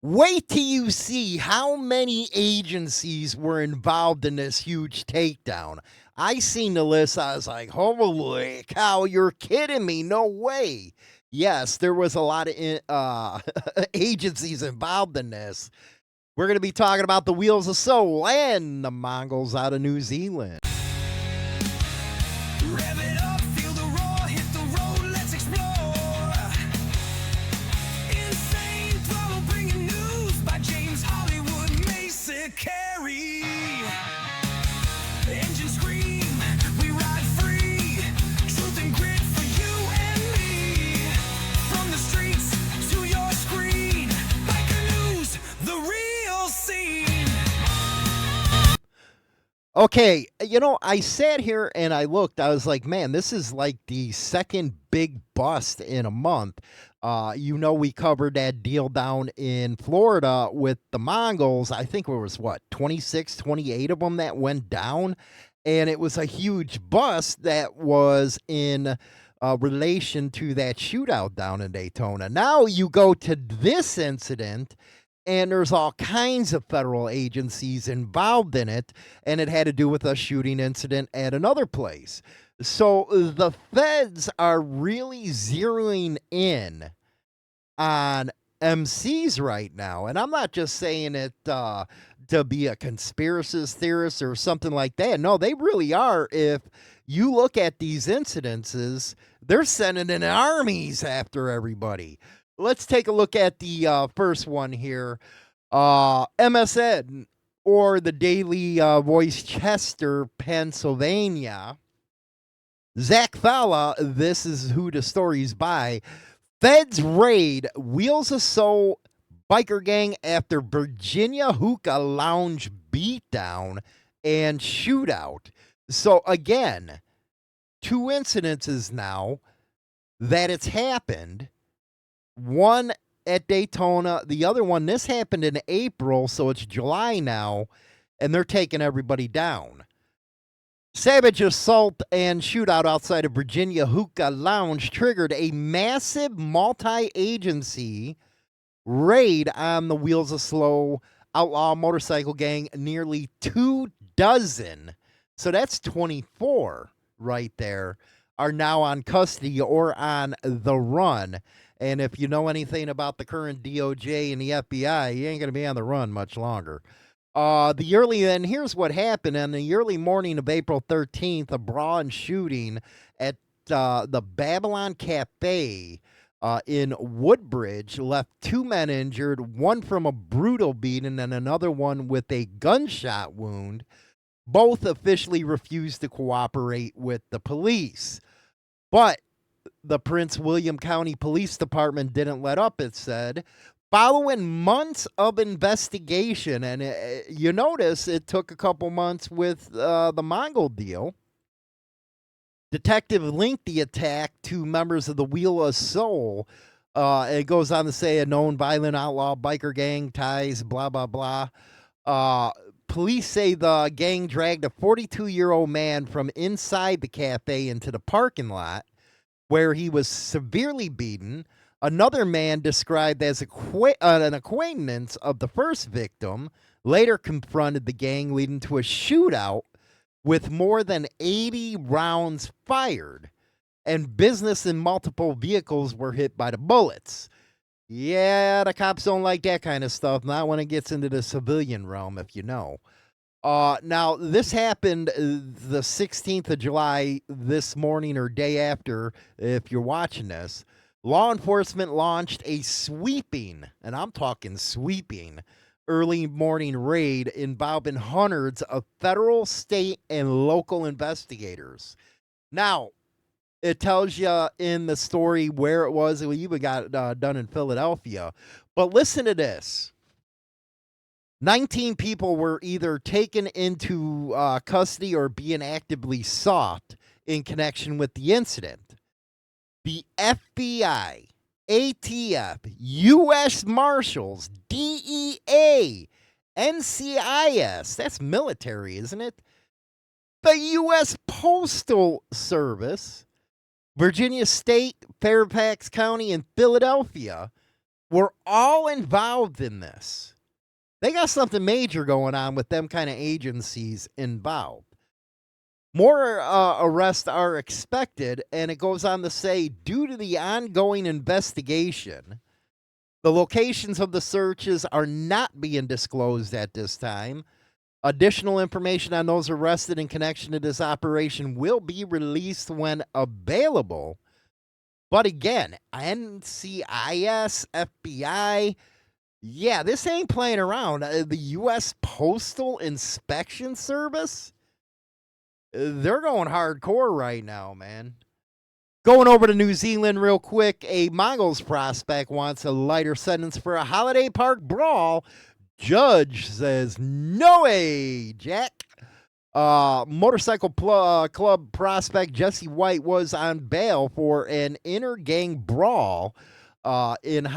Wait till you see how many agencies were involved in this huge takedown. I seen the list. I was like, holy cow, you're kidding me. No way. Yes, there was a lot of agencies involved in this. We're going to be talking about the Wheels of Soul and the Mongols out of New Zealand. Rev it up, feel the roar, hit the road, let's explore. Insane Throttle bringing news by James Hollywood Mesa Carey. Engine scream, we ride free. Truth and grit for you and me. From the streets to your screen. Biker news, the real scene. Okay, I sat here and I looked. I was like, man, this is like the second big bust in a month. We covered that deal down in Florida with the Mongols. I think it was 26, 28 of them that went down. And it was a huge bust that was in relation to that shootout down in Daytona. Now you go to this incident, and there's all kinds of federal agencies involved in it, and it had to do with a shooting incident at another place. So the feds are really zeroing in on MCs right now, and I'm not just saying it to be a conspiracy theorist or something like that. No, they really are. If you look at these incidences, they're sending in armies after everybody. Let's take a look at the first one here. MSN, or the Daily Voice, Chester, Pennsylvania. Zach Falla, this is who the story's by. Feds raid Wheels of Soul biker gang after Virginia hookah lounge beatdown and shootout. So again, two incidences now that it's happened. One at Daytona, the other one, this happened in April, so it's July now, and they're taking everybody down. Savage assault and shootout outside of Virginia hookah lounge triggered a massive multi-agency raid on the Wheels of Soul outlaw motorcycle gang. Nearly 24, so that's 24 right there, are now on custody or on the run. And if you know anything about the current DOJ and the FBI, you ain't going to be on the run much longer. And here's what happened. On the early morning of April 13th, a brawl and shooting at the Babylon Café in Woodbridge left two men injured, one from a brutal beating and another one with a gunshot wound. Both officially refused to cooperate with the police. But the Prince William County Police Department didn't let up, it said. Following months of investigation, and you notice it took a couple months with the Mongol deal, detective linked the attack to members of the Wheel of Soul. It goes on to say a known violent outlaw biker gang ties, blah, blah, blah. Police say the gang dragged a 42-year-old man from inside the cafe into the parking lot, where he was severely beaten. Another man, described as an acquaintance of the first victim, later confronted the gang, leading to a shootout with more than 80 rounds fired, and business and multiple vehicles were hit by the bullets. Yeah, the cops don't like that kind of stuff, not when it gets into the civilian realm, if you know. Now, this happened the 16th of July, this morning or day after, if you're watching this. Law enforcement launched a sweeping, and I'm talking sweeping, early morning raid involving hundreds of federal, state, and local investigators. Now, it tells you in the story where it was. We even got done in Philadelphia. But listen to this. 19 people were either taken into custody or being actively sought in connection with the incident. The FBI, ATF, U.S. Marshals, DEA, NCIS, that's military, isn't it? The U.S. Postal Service, Virginia State, Fairfax County, and Philadelphia were all involved in this. They got something major going on with them kind of agencies involved. More arrests are expected, and it goes on to say, due to the ongoing investigation, the locations of the searches are not being disclosed at this time. Additional information on those arrested in connection to this operation will be released when available. But again, NCIS, FBI, yeah, this ain't playing around. The U.S. Postal Inspection Service, they're going hardcore right now, man. Going over to New Zealand real quick, a Mongols prospect wants a lighter sentence for a holiday park brawl. Judge says, no way, Jack. Motorcycle club prospect Jesse White was on bail for an inter-gang brawl in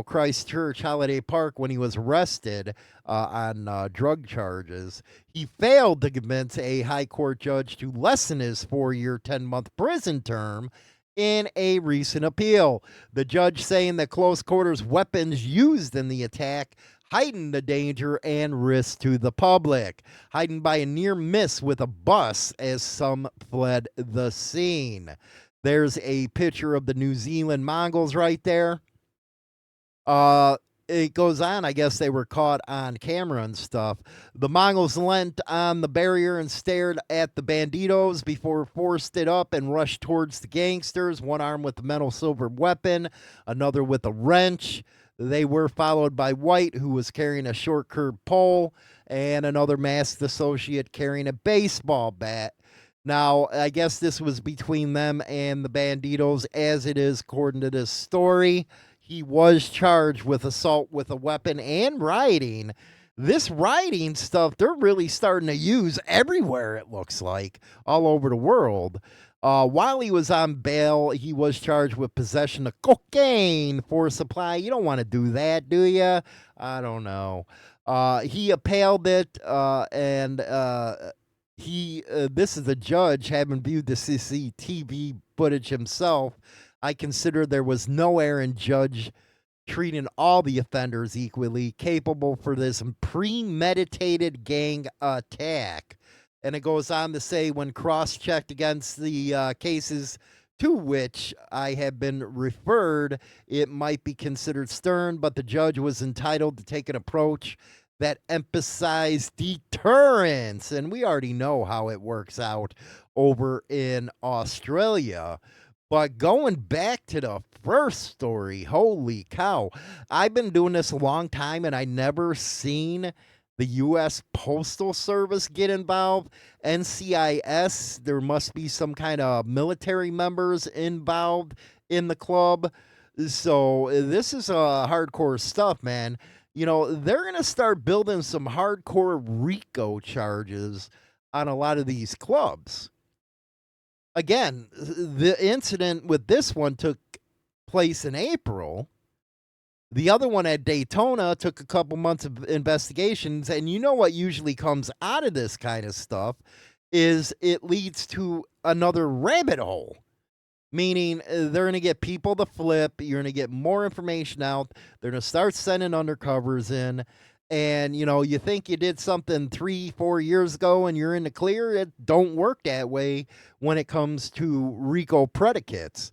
Christchurch Holiday Park when he was arrested on drug charges. He failed to convince a high court judge to lessen his 4-year, 10-month prison term in a recent appeal. The judge saying that close quarters weapons used in the attack heightened the danger and risk to the public, heightened by a near miss with a bus as some fled the scene. There's a picture of the New Zealand Mongols right there. It goes on, I guess they were caught on camera and stuff. The Mongols leant on the barrier and stared at the banditos before forced it up and rushed towards the gangsters, one armed with a metal silver weapon, another with a wrench. They were followed by White, who was carrying a short curved pole, and another masked associate carrying a baseball bat. Now, I guess this was between them and the banditos, as it is according to this story. He was charged with assault with a weapon and rioting. This rioting stuff, they're really starting to use everywhere, it looks like, all over the world. While he was on bail, he was charged with possession of cocaine for supply. You don't want to do that, do you? I don't know. He appealed it, and this is a judge, having viewed the CCTV footage himself. I consider there was no error in judge treating all the offenders equally capable for this premeditated gang attack. And it goes on to say, when cross-checked against the cases to which I have been referred, it might be considered stern, but the judge was entitled to take an approach that emphasized deterrence. And we already know how it works out over in Australia. But going back to the first story, holy cow. I've been doing this a long time, and I never seen the U.S. Postal Service get involved. NCIS, there must be some kind of military members involved in the club. So this is hardcore stuff, man. You know, they're going to start building some hardcore RICO charges on a lot of these clubs. Again, the incident with this one took place in April. The other one at Daytona took a couple months of investigations, and you know what usually comes out of this kind of stuff is it leads to another rabbit hole, meaning they're going to get people to flip, you're going to get more information out, they're going to start sending undercovers in, and, you know, you think you did something 3-4 years ago and you're in the clear. It don't work that way when it comes to RICO predicates.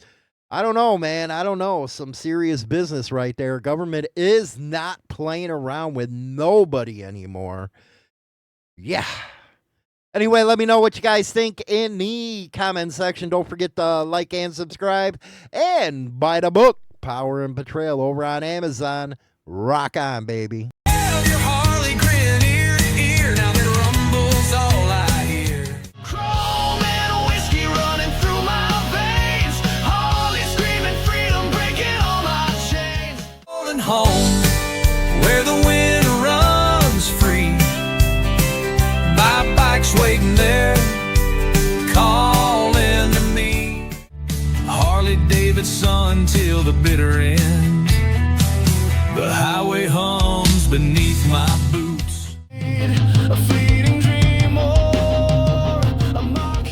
I don't know, man. I don't know. Some serious business right there. Government is not playing around with nobody anymore. Yeah. Anyway, let me know what you guys think in the comment section. Don't forget to like and subscribe. And buy the book, Power and Betrayal, over on Amazon. Rock on, baby. Your Harley grin ear to ear. Now that rumble's all I hear. Chrome and whiskey running through my veins. Harley screaming freedom, breaking all my chains. Rolling home where the wind runs free. My bike's waiting there, calling to me. Harley Davidson till the bitter end. The highway hums beneath my boots. A fleeting dream or a mark.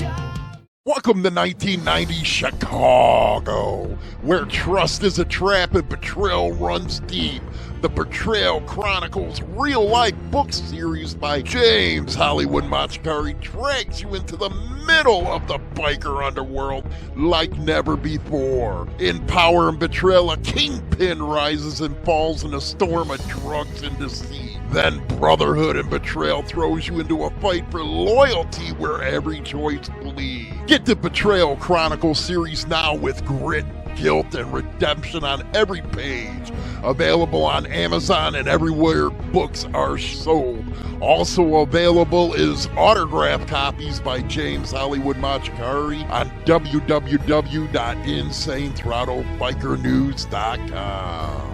Welcome to 1990 Chicago, where trust is a trap and betrayal runs deep. The Betrayal Chronicles real-life book series by James Hollywood Machikari drags you into the middle of the biker underworld like never before. In Power and Betrayal, a kingpin rises and falls in a storm of drugs and deceit. Then Brotherhood and Betrayal throws you into a fight for loyalty where every choice bleeds. Get the Betrayal Chronicles series now with grit, guilt, and redemption on every page. Available on Amazon and everywhere books are sold. Also available is autographed copies by James Hollywood Machikari on www.InsaneThrottleBikerNews.com.